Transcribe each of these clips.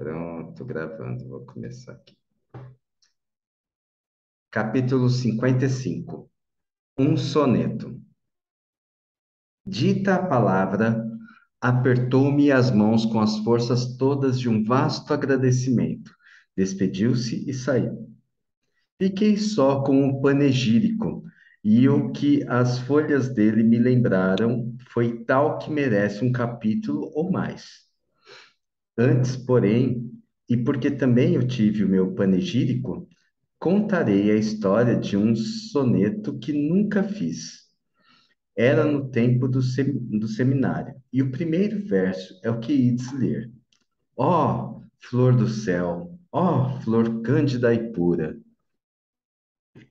Pronto, gravando. Vou começar aqui. Capítulo 55. Um soneto. Dita a palavra, apertou-me as mãos com as forças todas de um vasto agradecimento. Despediu-se e saiu. Fiquei só com o panegírico, e o que as folhas dele me lembraram foi tal que merece um capítulo ou mais. Antes, porém, e porque também eu tive o meu panegírico, contarei a história de um soneto que nunca fiz. Era no tempo do seminário, e o primeiro verso é o que ides ler. Ó, flor do céu, ó, flor cândida e pura.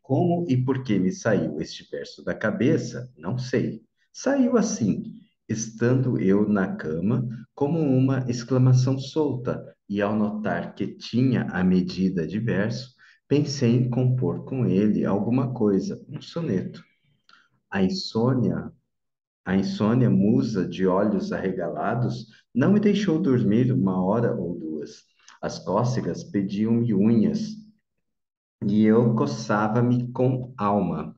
Como e por que me saiu este verso da cabeça, não sei. Saiu assim, estando eu na cama, como uma exclamação solta, e ao notar que tinha a medida de verso, pensei em compor com ele alguma coisa, um soneto. A insônia, a insônia musa de olhos arregalados não me deixou dormir uma hora ou duas. As cócegas pediam-me unhas, e eu coçava-me com alma.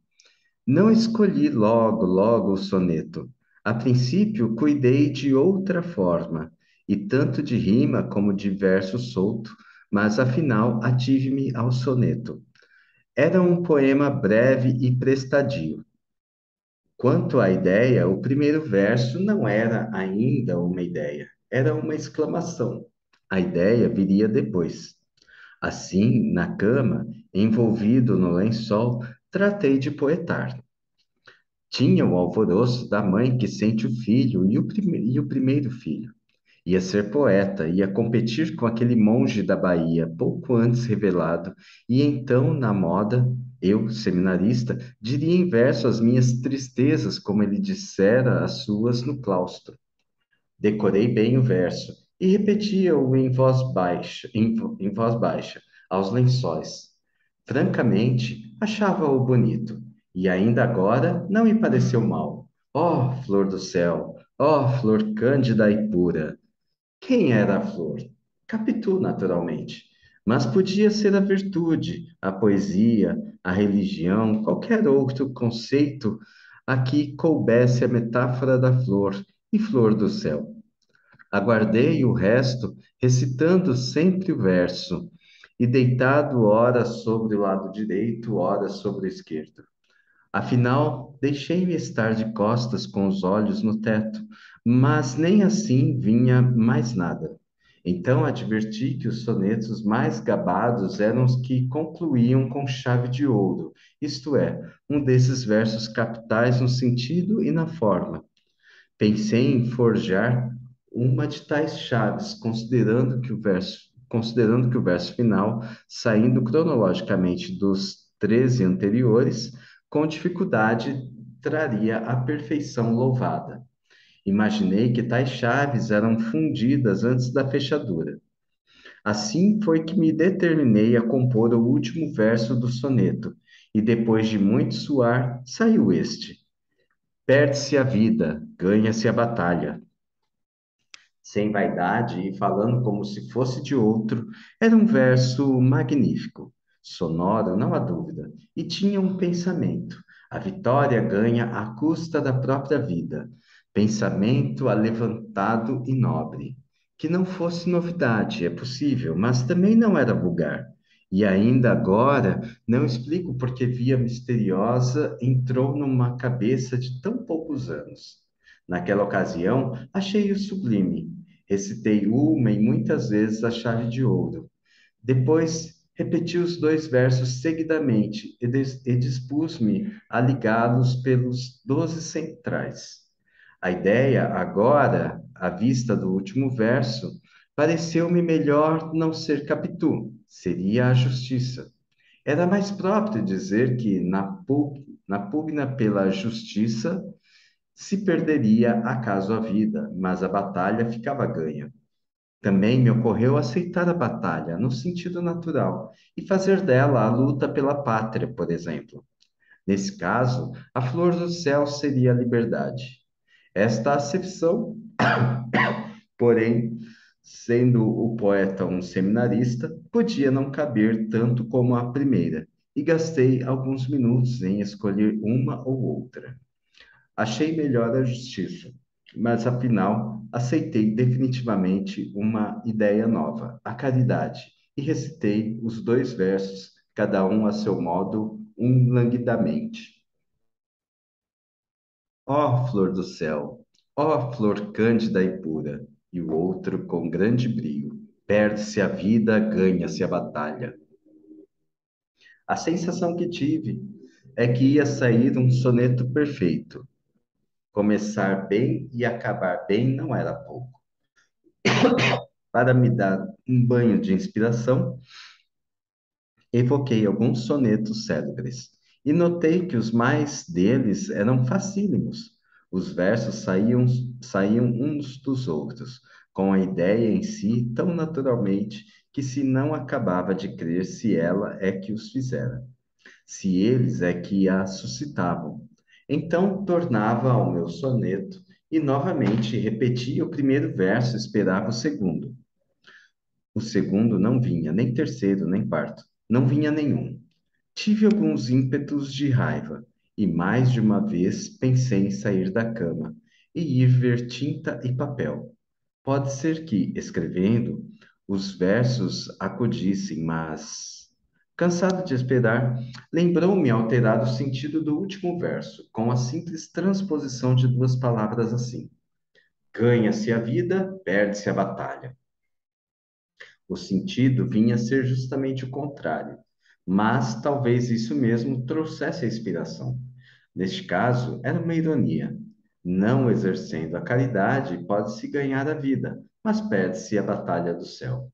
Não escolhi logo o soneto. A princípio, cuidei de outra forma, e tanto de rima como de verso solto, mas afinal ative-me ao soneto. Era um poema breve e prestadio. Quanto à ideia, o primeiro verso não era ainda uma ideia, era uma exclamação. A ideia viria depois. Assim, na cama, envolvido no lençol, tratei de poetar. Tinha o alvoroço da mãe que sente o filho e o primeiro filho. Ia ser poeta, ia competir com aquele monge da Bahia, pouco antes revelado, e então, na moda, eu, seminarista, diria em verso as minhas tristezas, como ele dissera as suas no claustro. Decorei bem o verso e repetia-o em voz baixa, aos lençóis. Francamente, achava-o bonito, e ainda agora não me pareceu mal. Ó, flor do céu! Ó, flor cândida e pura! Quem era a flor? Capitu, naturalmente. Mas podia ser a virtude, a poesia, a religião, qualquer outro conceito a que coubesse a metáfora da flor e flor do céu. Aguardei o resto, recitando sempre o verso, e deitado ora sobre o lado direito, ora sobre o esquerdo. Afinal, deixei-me estar de costas com os olhos no teto, mas nem assim vinha mais nada. Então adverti que os sonetos mais gabados eram os que concluíam com chave de ouro, isto é, um desses versos capitais no sentido e na forma. Pensei em forjar uma de tais chaves, considerando que o verso final, saindo cronologicamente dos 13 anteriores, com dificuldade traria a perfeição louvada. Imaginei que tais chaves eram fundidas antes da fechadura. Assim foi que me determinei a compor o último verso do soneto, e depois de muito suar, saiu este: Perde-se a vida, ganha-se a batalha. Sem vaidade e falando como se fosse de outro, era um verso magnífico, sonoro, não há dúvida, e tinha um pensamento. A vitória ganha à custa da própria vida, pensamento alevantado e nobre. Que não fosse novidade, é possível, mas também não era vulgar. E ainda agora, não explico por que via misteriosa entrou numa cabeça de tão poucos anos. Naquela ocasião, achei-o sublime. Recitei uma e muitas vezes a chave de ouro. Depois, repeti os dois versos seguidamente e dispus-me a ligá-los pelos 12 centrais. A ideia, agora, à vista do último verso, pareceu-me melhor não ser Capitu, seria a justiça. Era mais próprio dizer que, na pugna pela justiça, se perderia acaso a vida, mas a batalha ficava ganha. Também me ocorreu aceitar a batalha, no sentido natural, e fazer dela a luta pela pátria, por exemplo. Nesse caso, a flor do céu seria a liberdade. Esta acepção, porém, Sendo o poeta um seminarista, podia não caber tanto como a primeira, e gastei alguns minutos em escolher uma ou outra. Achei melhor a justiça, mas afinal aceitei definitivamente uma ideia nova, a caridade, e recitei os dois versos, cada um a seu modo, um languidamente. Ó flor do céu, ó flor cândida e pura, e o outro com grande brio. Perde-se a vida, ganha-se a batalha. A sensação que tive é que ia sair um soneto perfeito. Começar bem e acabar bem não era pouco. Para me dar um banho de inspiração, evoquei alguns sonetos célebres e notei que os mais deles eram facílimos. Os versos saíam uns dos outros, com a ideia em si tão naturalmente que se não acabava de crer se ela é que os fizera, se eles é que a suscitavam. Então tornava ao meu soneto e novamente repetia o primeiro verso, esperava o segundo. O segundo não vinha, nem terceiro, nem quarto. Não vinha nenhum. Tive alguns ímpetos de raiva, e mais de uma vez pensei em sair da cama e ir ver tinta e papel. Pode ser que, escrevendo, os versos acudissem, mas, cansado de esperar, lembrou-me alterar o sentido do último verso, com a simples transposição de duas palavras assim: ganha-se a vida, perde-se a batalha. O sentido vinha a ser justamente o contrário, mas talvez isso mesmo trouxesse a inspiração. Neste caso, era uma ironia. Não exercendo a caridade, pode-se ganhar a vida, mas perde-se a batalha do céu.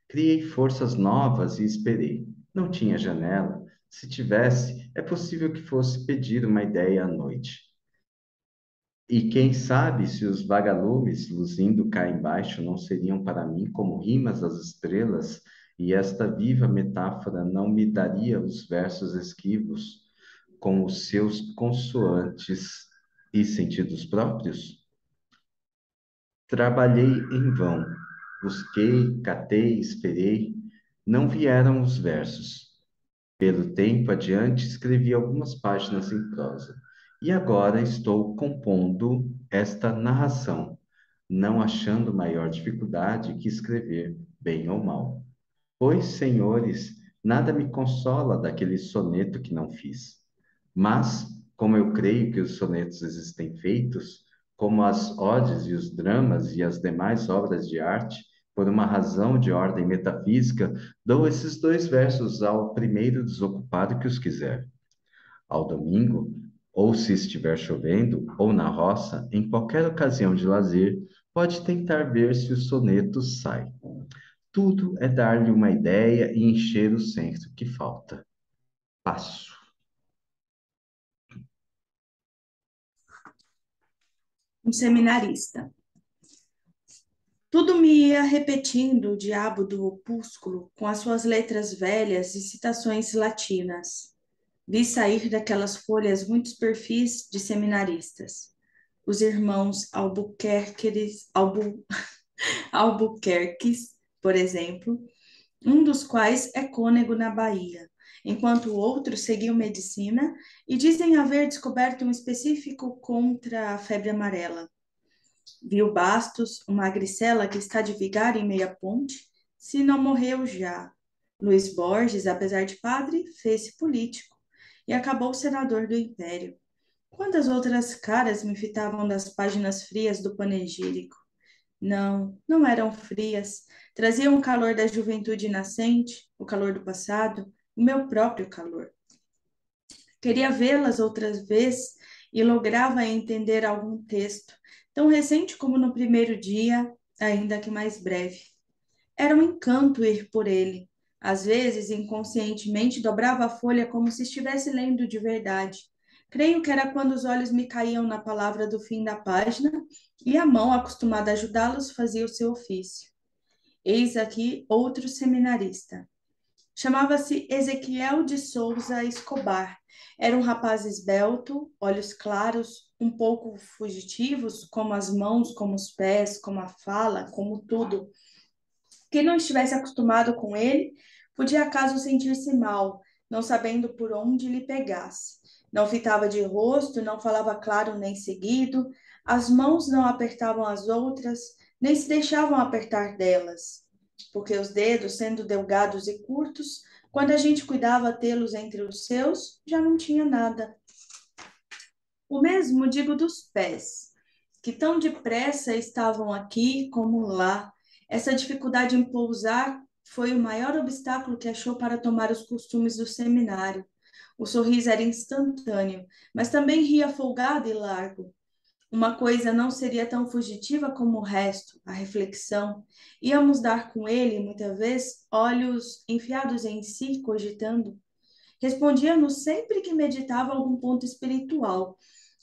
Criei forças novas e esperei. Não tinha janela. Se tivesse, é possível que fosse pedir uma ideia à noite. E quem sabe se os vagalumes luzindo cá embaixo não seriam para mim como rimas das estrelas, e esta viva metáfora não me daria os versos esquivos com os seus consoantes e sentidos próprios? Trabalhei em vão, busquei, catei, esperei, não vieram os versos. Pelo tempo adiante, escrevi algumas páginas em prosa. E agora estou compondo esta narração, não achando maior dificuldade que escrever, bem ou mal. Pois, senhores, nada me consola daquele soneto que não fiz. Mas, como eu creio que os sonetos existem feitos, como as odes e os dramas e as demais obras de arte, por uma razão de ordem metafísica, dou esses dois versos ao primeiro desocupado que os quiser. Ao domingo, ou se estiver chovendo, ou na roça, em qualquer ocasião de lazer, pode tentar ver se o soneto sai. Tudo é dar-lhe uma ideia e encher o centro que falta. Passo. Um seminarista. Tudo me ia repetindo o diabo do opúsculo com as suas letras velhas e citações latinas. Vi sair daquelas folhas muitos perfis de seminaristas. Os irmãos Albuquerques, por exemplo, um dos quais é cônego na Bahia, enquanto outros seguiu medicina e dizem haver descoberto um específico contra a febre amarela. Viu Bastos, uma magricela que está de vigário em meia ponte, se não morreu já. Luiz Borges, apesar de padre, fez-se político e acabou senador do Império. Quantas outras caras me fitavam das páginas frias do panegírico? Não, não eram frias. Traziam o calor da juventude nascente, o calor do passado, o meu próprio calor. Queria vê-las outras vezes e lograva entender algum texto, tão recente como no primeiro dia, ainda que mais breve. Era um encanto ir por ele. Às vezes, inconscientemente, dobrava a folha como se estivesse lendo de verdade. Creio que era quando os olhos me caíam na palavra do fim da página e a mão, acostumada a ajudá-los, fazia o seu ofício. Eis aqui outro seminarista. Chamava-se Ezequiel de Souza Escobar. Era um rapaz esbelto, olhos claros, um pouco fugitivos, como as mãos, como os pés, como a fala, como tudo. Quem não estivesse acostumado com ele podia acaso sentir-se mal, não sabendo por onde lhe pegasse. Não fitava de rosto, não falava claro nem seguido, as mãos não apertavam as outras, nem se deixavam apertar delas, porque os dedos, sendo delgados e curtos, quando a gente cuidava tê-los entre os seus, já não tinha nada. O mesmo digo dos pés, que tão depressa estavam aqui como lá. Essa dificuldade em pousar foi o maior obstáculo que achou para tomar os costumes do seminário. O sorriso era instantâneo, mas também ria folgado e largo. Uma coisa não seria tão fugitiva como o resto, a reflexão. Íamos dar com ele, muitas vezes, olhos enfiados em si, cogitando. Respondia-nos sempre que meditava algum ponto espiritual,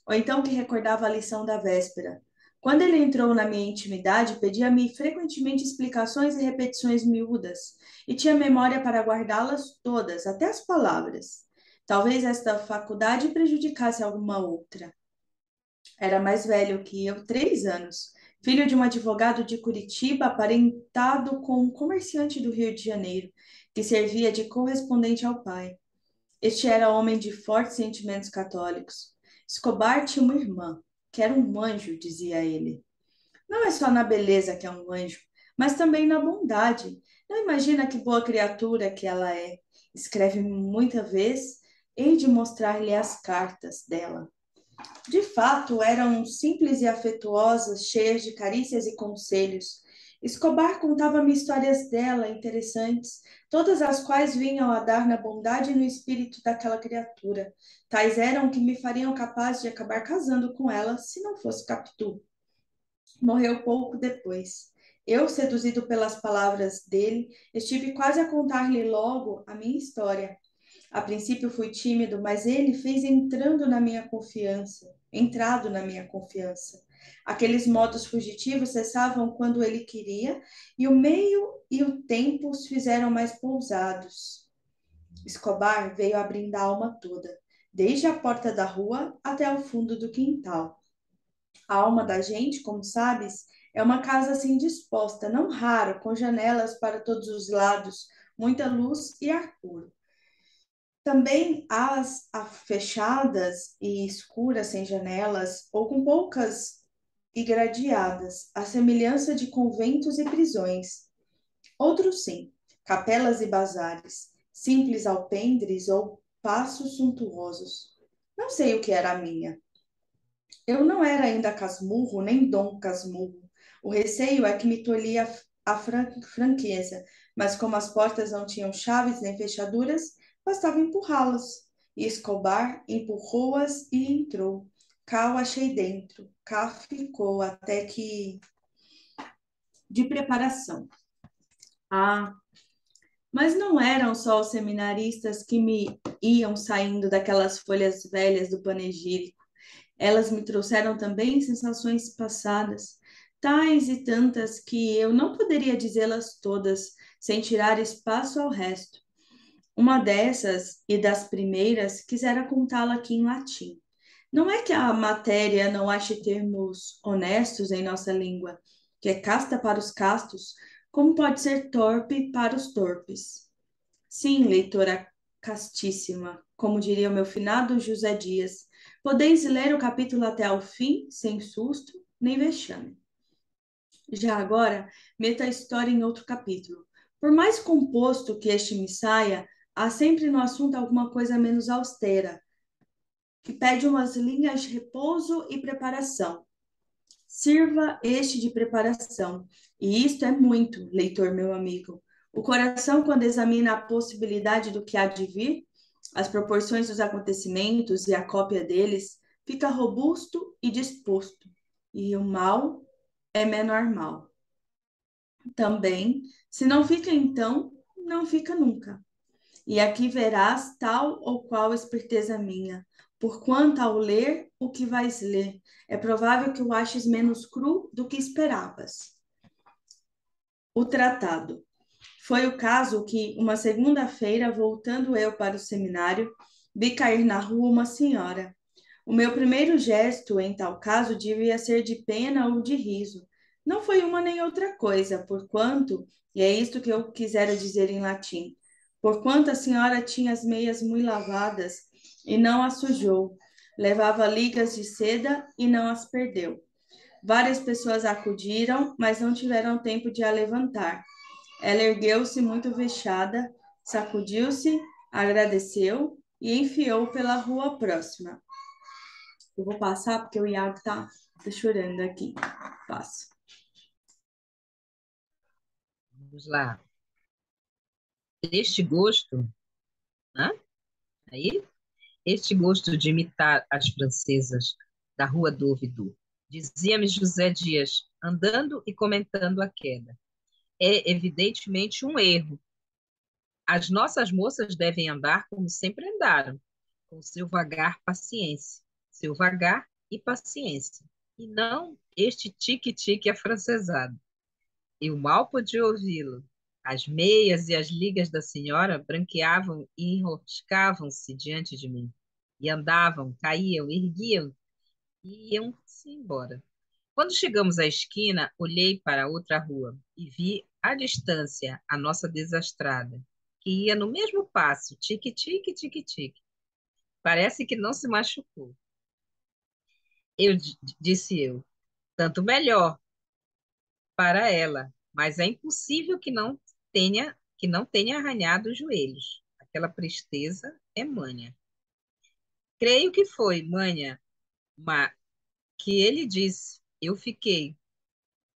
ou então que recordava a lição da véspera. Quando ele entrou na minha intimidade, pedia-me frequentemente explicações e repetições miúdas, e tinha memória para guardá-las todas, até as palavras. Talvez esta faculdade prejudicasse alguma outra. Era mais velho que eu, 3 anos, filho de um advogado de Curitiba, aparentado com um comerciante do Rio de Janeiro, que servia de correspondente ao pai. Este era homem de fortes sentimentos católicos. Escobar tinha uma irmã, que era um anjo, dizia ele. Não é só na beleza que é um anjo, mas também na bondade. Não imagina que boa criatura que ela é. Escreve muita vez, hei de mostrar-lhe as cartas dela. De fato, eram simples e afetuosas, cheias de carícias e conselhos. Escobar contava-me histórias dela, interessantes, todas as quais vinham a dar na bondade e no espírito daquela criatura. Tais eram que me fariam capaz de acabar casando com ela, se não fosse Capitu. Morreu pouco depois. Eu, seduzido pelas palavras dele, estive quase a contar-lhe logo a minha história. A princípio fui tímido, mas ele fez entrado na minha confiança. Aqueles modos fugitivos cessavam quando ele queria, e o meio e o tempo os fizeram mais pousados. Escobar veio abrindo a alma toda, desde a porta da rua até o fundo do quintal. A alma da gente, como sabes, é uma casa assim disposta, não raro, com janelas para todos os lados, muita luz e ar puro. Também as fechadas e escuras, sem janelas, ou com poucas e gradeadas, à semelhança de conventos e prisões. Outros sim, capelas e bazares, simples alpendres ou passos suntuosos. Não sei o que era a minha. Eu não era ainda Casmurro, nem Dom Casmurro. O receio é que me tolhia a franqueza, mas como as portas não tinham chaves nem fechaduras, bastava empurrá-las. E Escobar empurrou-as e entrou. Cá o achei dentro, cá ficou, até que... De preparação. Ah, mas não eram só os seminaristas que me iam saindo daquelas folhas velhas do panegírico. Elas me trouxeram também sensações passadas, tais e tantas que eu não poderia dizê-las todas sem tirar espaço ao resto. Uma dessas, e das primeiras, quisera contá-la aqui em latim. Não é que a matéria não ache termos honestos em nossa língua, que é casta para os castos, como pode ser torpe para os torpes. Sim, leitora castíssima, como diria o meu finado José Dias, podeis ler o capítulo até ao fim, sem susto nem vexame. Já agora, meta a história em outro capítulo. Por mais composto que este me saia, há sempre no assunto alguma coisa menos austera, que pede umas linhas de repouso e preparação. Sirva este de preparação. E isto é muito, leitor meu amigo. O coração, quando examina a possibilidade do que há de vir, as proporções dos acontecimentos e a cópia deles, fica robusto e disposto. E o mal é menor mal. Também, se não fica então, não fica nunca. E aqui verás tal ou qual esperteza minha, porquanto ao ler o que vais ler, é provável que o aches menos cru do que esperavas. O tratado. Foi o caso que, uma segunda-feira, voltando eu para o seminário, vi cair na rua uma senhora. O meu primeiro gesto, em tal caso, devia ser de pena ou de riso. Não foi uma nem outra coisa, porquanto, e é isto que eu quisera dizer em latim, porquanto a senhora tinha as meias muito lavadas e não as sujou, levava ligas de seda e não as perdeu. Várias pessoas acudiram, mas não tiveram tempo de a levantar. Ela ergueu-se muito vexada, sacudiu-se, agradeceu e enfiou pela rua próxima. Eu vou passar porque o Iago tá chorando aqui. Passo. Vamos lá. Este gosto, né? Aí, este gosto de imitar as francesas da Rua do Ouvidor, dizia-me José Dias, andando e comentando a queda. É evidentemente um erro. As nossas moças devem andar como sempre andaram, com seu vagar e paciência, e não este tique-tique afrancesado. Eu mal podia ouvi-lo. As meias e as ligas da senhora branqueavam e enroscavam-se diante de mim, e andavam, caíam, erguiam e iam-se embora. Quando chegamos à esquina, olhei para a outra rua e vi à distância a nossa desastrada, que ia no mesmo passo, tique-tique, tique-tique. Parece que não se machucou. Disse eu, tanto melhor para ela, mas é impossível que não tenha arranhado os joelhos. Aquela presteza é manha. Creio que foi manha, mas que ele disse. Eu fiquei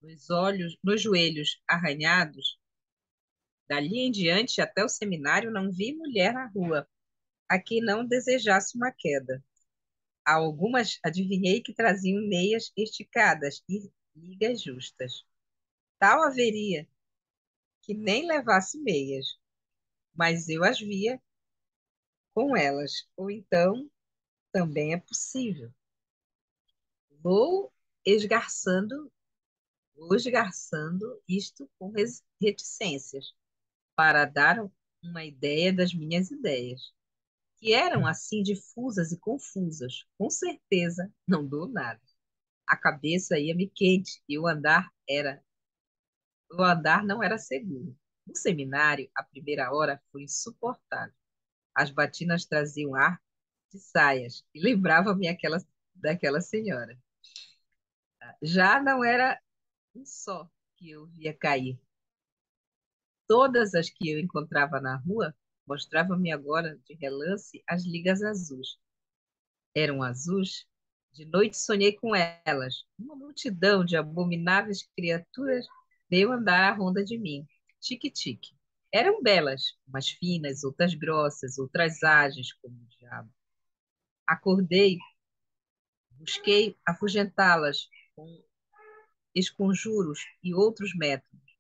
nos joelhos arranhados. Dali em diante, até o seminário, não vi mulher na rua a que não desejasse uma queda. A algumas adivinhei que traziam meias esticadas e ligas justas. Tal haveria que nem levasse meias, mas eu as via com elas. Ou então, também é possível. Vou esgarçando, vou esgarçando isto com reticências, para dar uma ideia das minhas ideias, que eram assim difusas e confusas. Com certeza, não dou nada. A cabeça ia-me quente e o andar não era seguro. No seminário, a primeira hora foi insuportável. As batinas traziam ar de saias e lembrava-me daquela senhora. Já não era um só que eu via cair. Todas as que eu encontrava na rua mostravam-me agora de relance as ligas azuis. Eram azuis? De noite sonhei com elas. Uma multidão de abomináveis criaturas veio andar à ronda de mim. Tique-tique. Eram belas, umas finas, outras grossas, outras ágeis, como o diabo. Acordei, busquei afugentá-las com esconjuros e outros métodos,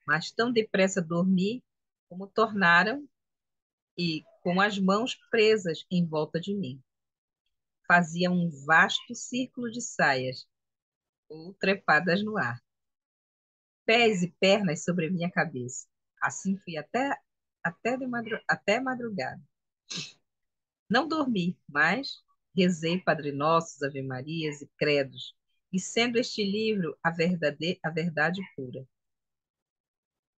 mas tão depressa dormi como tornaram e com as mãos presas em volta de mim. Fazia um vasto círculo de saias ou trepadas no ar, pés e pernas sobre minha cabeça. Assim fui até madrugada. Não dormi, mas rezei Padre Nossos, Ave Marias e credos, e sendo este livro a verdade pura.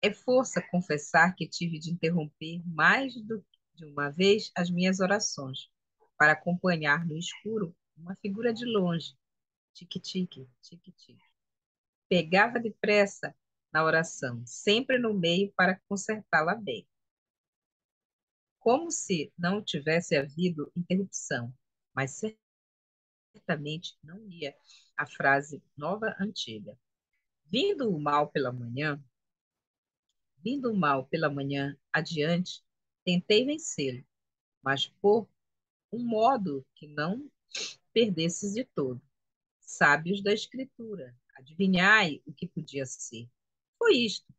É força confessar que tive de interromper mais de uma vez as minhas orações, para acompanhar no escuro uma figura de longe, tique-tique, tique-tique. Pegava depressa na oração, sempre no meio para consertá-la bem, como se não tivesse havido interrupção, mas certamente não lia a frase nova antiga. Vindo o mal pela manhã, vindo o mal pela manhã adiante, tentei vencê-lo, mas por um modo que não perdesses de todo. Sábios da Escritura, adivinhai o que podia ser. Foi isto.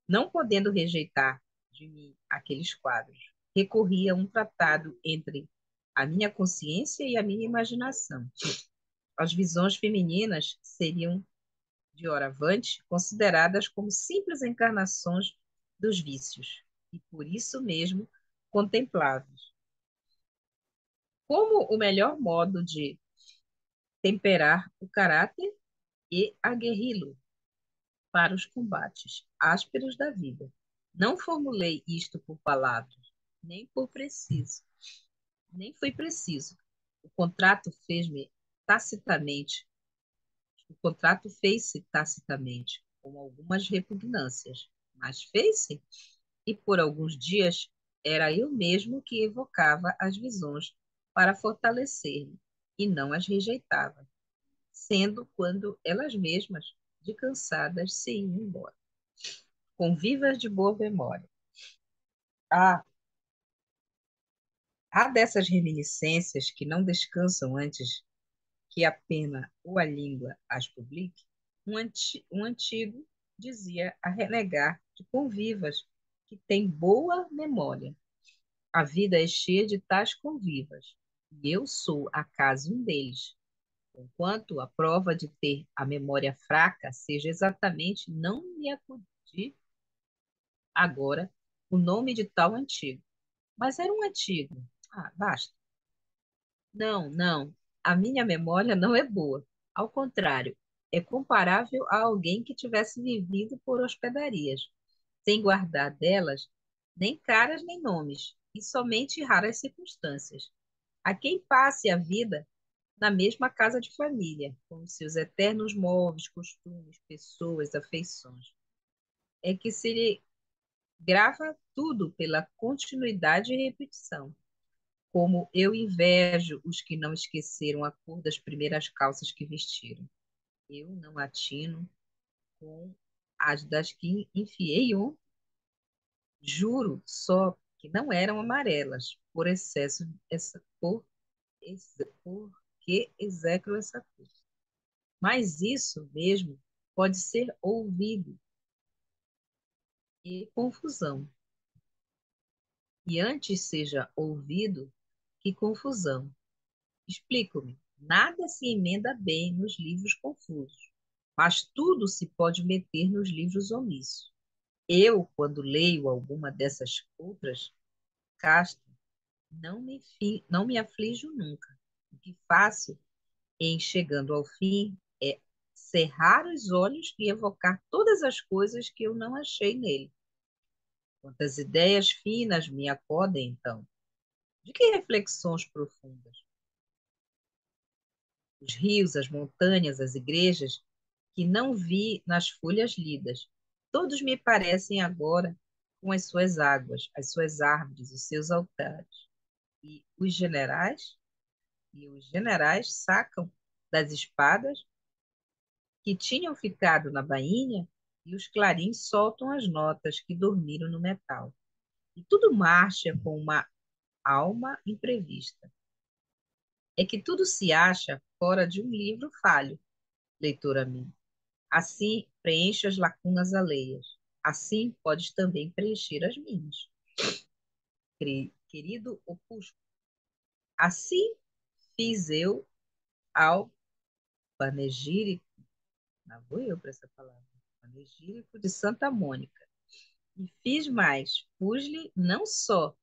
Não podendo rejeitar de mim aqueles quadros, recorri a um tratado entre a minha consciência e a minha imaginação. As visões femininas seriam, de horavante, consideradas como simples encarnações dos vícios, e por isso mesmo contempláveis. como o melhor modo de temperar o caráter e aguerri-lo para os combates ásperos da vida. Não formulei isto por palavras, nem por preciso, nem foi preciso. O contrato fez-me tacitamente, o contrato fez-se tacitamente, com algumas repugnâncias, mas fez-se, e por alguns dias era eu mesmo que evocava as visões para fortalecer-me, e não as rejeitava, sendo quando elas mesmas, de cansadas, se iam embora, com vivas de boa memória. Há, há dessas reminiscências que não descansam antes que a pena ou a língua as publique. Um antigo dizia a renegar de convivas que tem boa memória. A vida é cheia de tais convivas, e eu sou acaso um deles. Conquanto a prova de ter a memória fraca seja exatamente não me acudir agora o nome de tal antigo. Mas era um antigo. Ah, basta. Não, não. A minha memória não é boa. Ao contrário, é comparável a alguém que tivesse vivido por hospedarias, sem guardar delas nem caras nem nomes, e somente raras circunstâncias. A quem passe a vida na mesma casa de família, com os seus eternos móveis, costumes, pessoas, afeições. É que se lhe grava tudo pela continuidade e repetição. Como eu invejo os que não esqueceram a cor das primeiras calças que vestiram. Eu não atino com as das que enfiei ontem. Juro só que não eram amarelas, por excesso, porque execro essa cor. Mas isso mesmo pode ser ouvido e confusão. E antes seja ouvido que confusão. Explico-me. Nada se emenda bem nos livros confusos, mas tudo se pode meter nos livros omissos. Eu, quando leio alguma dessas outras castas, não me aflijo nunca. O que faço, em chegando ao fim, é cerrar os olhos e evocar todas as coisas que eu não achei nele. Quantas ideias finas me acodem, então. De que reflexões profundas? Os rios, as montanhas, as igrejas, que não vi nas folhas lidas. Todos me parecem agora com as suas águas, as suas árvores, os seus altares. E os generais, sacam das espadas que tinham ficado na bainha e os clarins soltam as notas que dormiram no metal. E tudo marcha com uma alma imprevista. É que tudo se acha fora de um livro falho, leitor amigo. Assim preenche as lacunas alheias. Assim podes também preencher as minhas. Querido opúsculo. Assim fiz eu ao panegírico, não vou eu para essa palavra, panegírico de Santa Mônica. E fiz mais, pus-lhe não só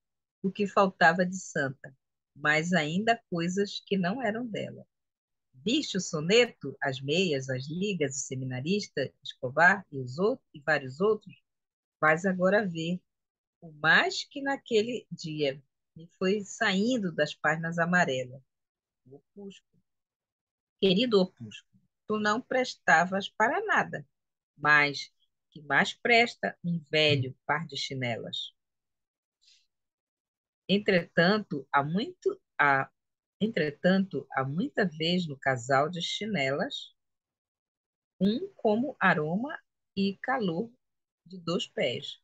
o que faltava de santa, mas ainda coisas que não eram dela. Viste o soneto, as meias, as ligas, o seminarista, Escobar e vários outros? Vais agora ver o mais que naquele dia me foi saindo das páginas amarelas. O opúsculo. Querido opúsculo, tu não prestavas para nada, mas que mais presta um velho par de chinelas. Entretanto, há muita vez no casal de chinelas, um como aroma e calor de 2 pés.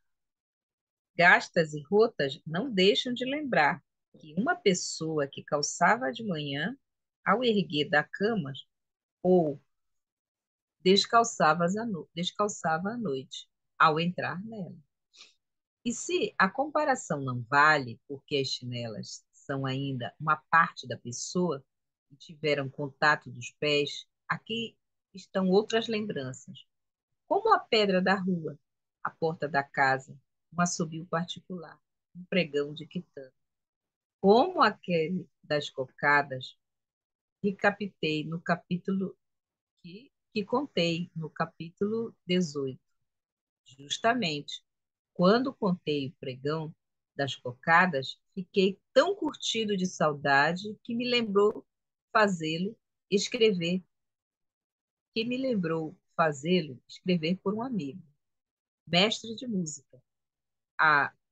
Gastas e rotas não deixam de lembrar que uma pessoa que calçava de manhã, ao erguer da cama, ou descalçava à noite, ao entrar nela. E se a comparação não vale, porque as chinelas são ainda uma parte da pessoa e tiveram contato dos pés, aqui estão outras lembranças, como a pedra da rua, a porta da casa, um assobio particular, um pregão de quitanda. Como aquele das cocadas, recapitei no capítulo que contei no capítulo 18. Justamente, quando contei o pregão das cocadas, fiquei tão curtido de saudade escrever, que me lembrou fazê-lo escrever por um amigo, mestre de música,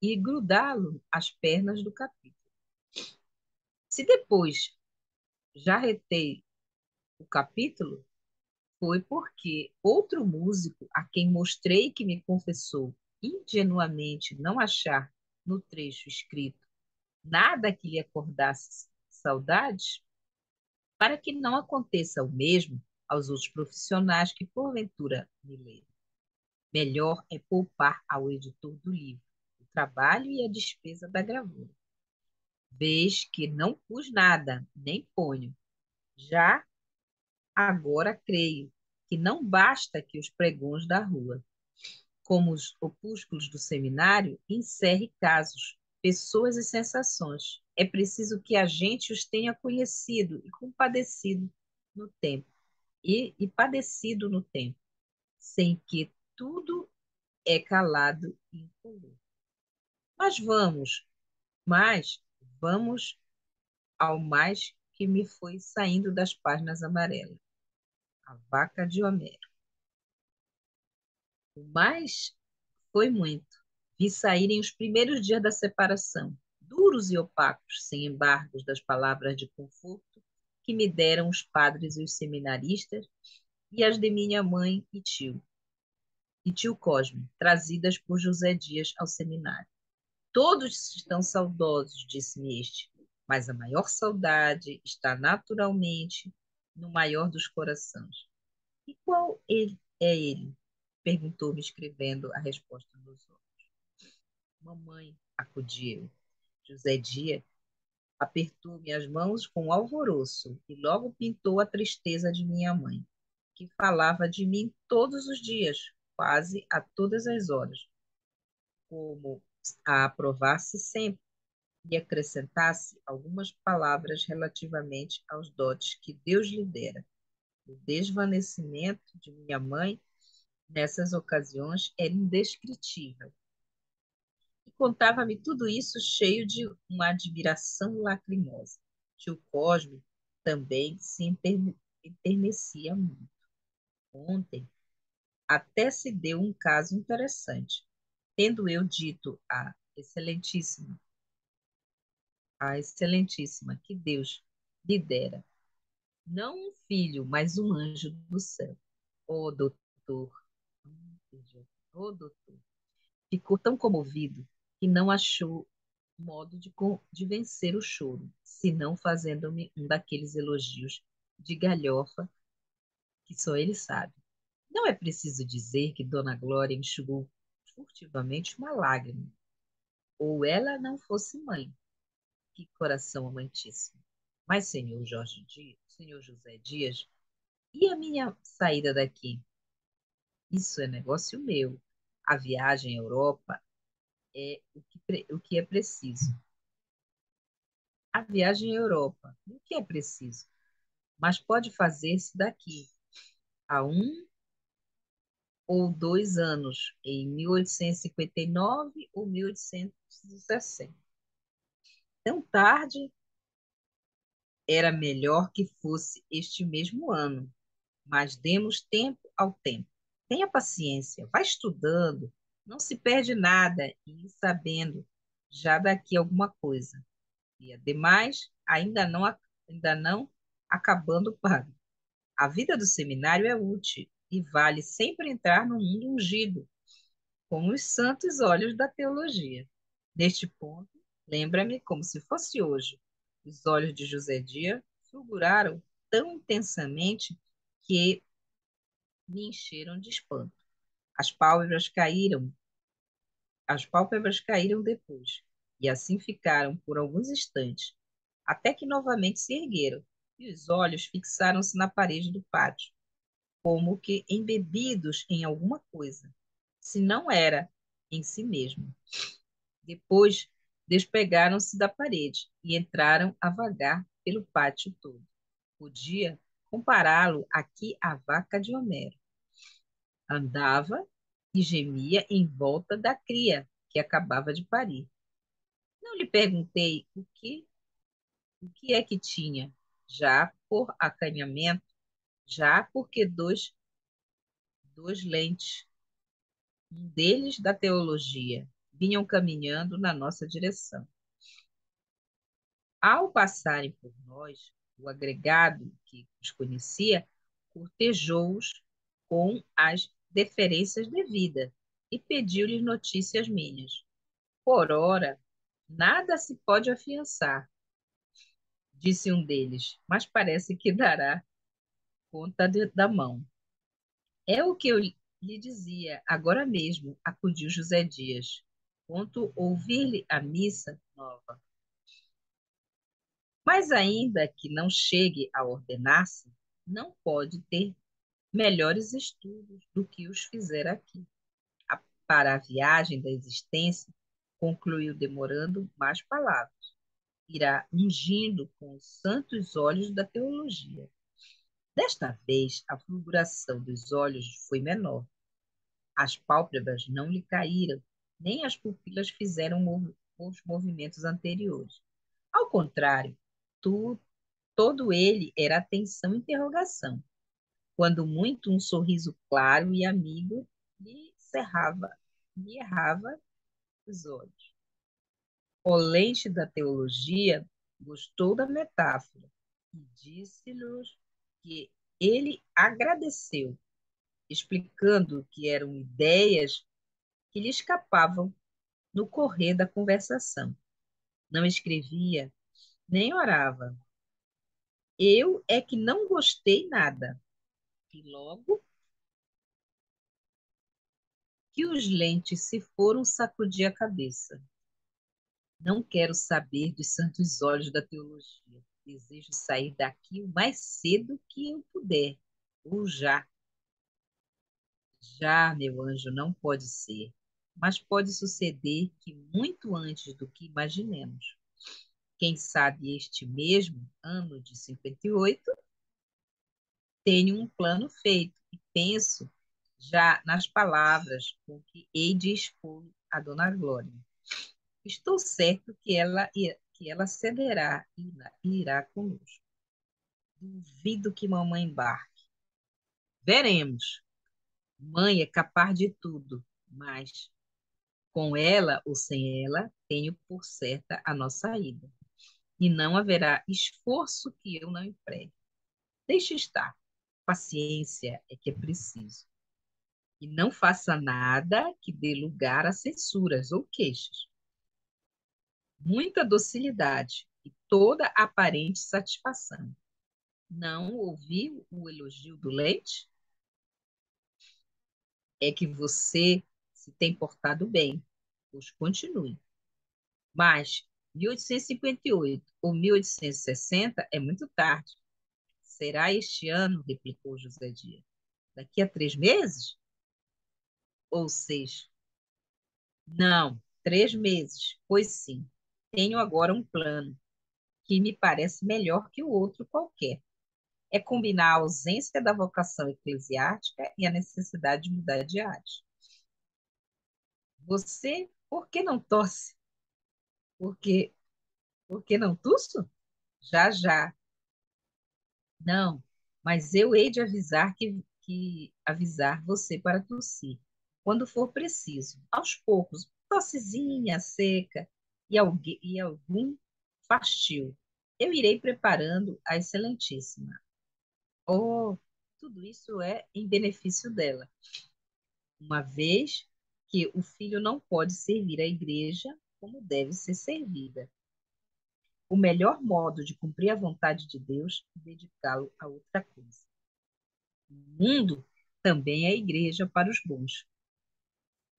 e grudá-lo às pernas do capítulo. Se depois já retei o capítulo, foi porque outro músico, a quem mostrei que me confessou ingenuamente não achar no trecho escrito nada que lhe acordasse saudades, para que não aconteça o mesmo aos outros profissionais que porventura me leram. Melhor é poupar ao editor do livro o trabalho e a despesa da gravura. Vês que não pus nada, nem ponho. Já agora creio que não basta que os pregões da rua, como os opúsculos do seminário, encerre casos, pessoas e sensações. É preciso que a gente os tenha conhecido e compadecido no tempo, e padecido no tempo, sem que tudo é calado e incolor. Mas vamos ao mais que me foi saindo das páginas amarelas. A vaca de Homero. O mais foi muito. Vi saírem os primeiros dias da separação, duros e opacos, sem embargos das palavras de conforto que me deram os padres e os seminaristas e as de minha mãe e tio Cosme, trazidas por José Dias ao seminário. Todos estão saudosos, disse-me este, mas a maior saudade está naturalmente no maior dos corações. E qual é ele? Perguntou-me, escrevendo a resposta nos olhos. Mamãe, acudi eu. José Dias apertou-me as mãos com alvoroço e logo pintou a tristeza de minha mãe, que falava de mim todos os dias, quase a todas as horas, como a aprovasse sempre e acrescentasse algumas palavras relativamente aos dotes que Deus lhe dera. O desvanecimento de minha mãe nessas ocasiões era indescritível. E contava-me tudo isso cheio de uma admiração lacrimosa. Tio Cosme também se enternecia muito. Ontem até se deu um caso interessante. Tendo eu dito à excelentíssima, que Deus lhe dera, não um filho, mas um anjo do céu. Ô, doutor, ô, doutor, ficou tão comovido que não achou modo de vencer o choro, senão fazendo-me um daqueles elogios de galhofa que só ele sabe. Não é preciso dizer que Dona Glória enxugou furtivamente uma lágrima, ou ela não fosse mãe. Que coração amantíssimo! Mas, senhor José Dias, e a minha saída daqui? Isso é negócio meu. A viagem à Europa é o que é preciso. A viagem à Europa, o que é preciso? Mas pode fazer-se daqui a 1 ou 2 anos, em 1859 ou 1860. Tão tarde, era melhor que fosse este mesmo ano, mas demos tempo ao tempo. Tenha paciência, vá estudando, não se perde nada e sabendo já daqui alguma coisa. E ademais, ainda não acabando o pago. A vida do seminário é útil e vale sempre entrar no mundo ungido, com os santos olhos da teologia. Neste ponto, lembra-me como se fosse hoje. Os olhos de José Dias fulguraram tão intensamente que me encheram de espanto. As pálpebras caíram, as pálpebras caíram depois, e assim ficaram por alguns instantes, até que novamente se ergueram, e os olhos fixaram-se na parede do pátio, como que embebidos em alguma coisa, se não era em si mesmo. Depois despegaram-se da parede e entraram a vagar pelo pátio todo. Podia compará-lo aqui à vaca de Homero. Andava e gemia em volta da cria que acabava de parir. Não lhe perguntei o que é que tinha, já por acanhamento, já porque dois lentes, um deles da teologia, vinham caminhando na nossa direção. Ao passarem por nós, o agregado que os conhecia cortejou-os com as deferências devidas e pediu-lhes notícias minhas. Por ora, nada se pode afiançar, disse um deles, mas parece que dará conta da mão. É o que eu lhe dizia agora mesmo, acudiu José Dias. Quanto ouvir-lhe a missa nova. Mas ainda que não chegue a ordenar-se, não pode ter melhores estudos do que os fizera aqui. Para a viagem da existência, concluiu demorando mais palavras. Irá ungindo com os santos olhos da teologia. Desta vez, a fulguração dos olhos foi menor. As pálpebras não lhe caíram, nem as pupilas fizeram os movimentos anteriores. Ao contrário, todo ele era atenção e interrogação. Quando muito um sorriso claro e amigo lhe errava os olhos. O lente da teologia gostou da metáfora e disse-lhes que ele agradeceu, explicando que eram ideias que lhe escapavam no correr da conversação. Não escrevia, nem orava. Eu é que não gostei nada. E logo que os lentes se foram, sacudi a cabeça. Não quero saber dos santos olhos da teologia. Desejo sair daqui o mais cedo que eu puder. Ou já. Já, meu anjo, não pode ser. Mas pode suceder que muito antes do que imaginemos. Quem sabe este mesmo ano de 58, tenho um plano feito e penso já nas palavras com que hei de expor a Dona Glória. Estou certo que ela cederá e irá conosco. Duvido que mamãe embarque. Veremos. Mãe é capaz de tudo, mas com ela ou sem ela, tenho por certa a nossa ida. E não haverá esforço que eu não empregue. Deixe estar. Paciência é que é preciso. E não faça nada que dê lugar a censuras ou queixas. Muita docilidade e toda aparente satisfação. Não ouviu o elogio do leite? É que você se tem portado bem, pois continue. Mas 1858 ou 1860 é muito tarde. Será este ano, replicou José Dias. Daqui a 3 meses? Ou 6? Não, 3 meses, pois sim. Tenho agora um plano que me parece melhor que o outro qualquer. É combinar a ausência da vocação eclesiástica e a necessidade de mudar de áreas. Você, por que não tosse? Porque, por que não tusso? Já, já. Não, mas eu hei de que avisar você para tossir, quando for preciso, aos poucos, tossezinha seca e algum fastio. Eu irei preparando a Excelentíssima. Oh, tudo isso é em benefício dela, uma vez que o filho não pode servir a igreja como deve ser servida. O melhor modo de cumprir a vontade de Deus é dedicá-lo a outra coisa. O mundo também é igreja para os bons.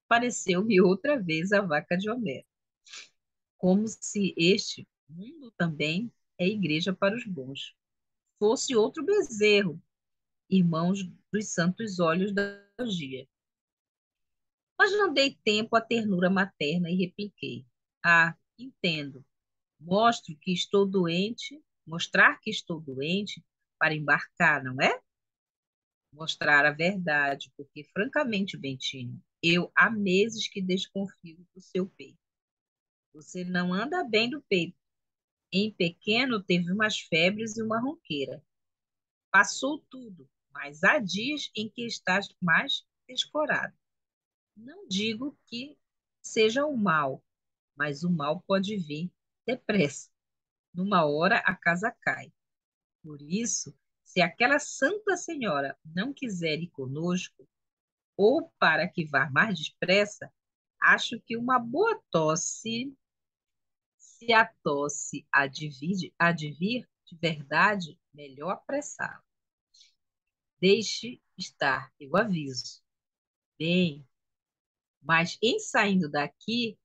Pareceu-me outra vez a vaca de Homero, como se este mundo também é igreja para os bons. Fosse outro bezerro, irmãos dos santos olhos da teologia. Mas não dei tempo à ternura materna e repliquei. Ah, Entendo. Mostrar que estou doente para embarcar, não é? Mostrar a verdade, porque, francamente, Bentinho, eu há meses que desconfio do seu peito. Você não anda bem do peito. Em pequeno, teve umas febres e uma ronqueira. Passou tudo, mas há dias em que estás mais escorado. Não digo que seja o mal, mas o mal pode vir depressa. Numa hora a casa cai. Por isso, se aquela Santa Senhora não quiser ir conosco, ou para que vá mais depressa, acho que uma boa tosse, se a tosse há de vir de verdade, melhor apressá-la. Deixe estar, eu aviso. Bem, mas em saindo daqui,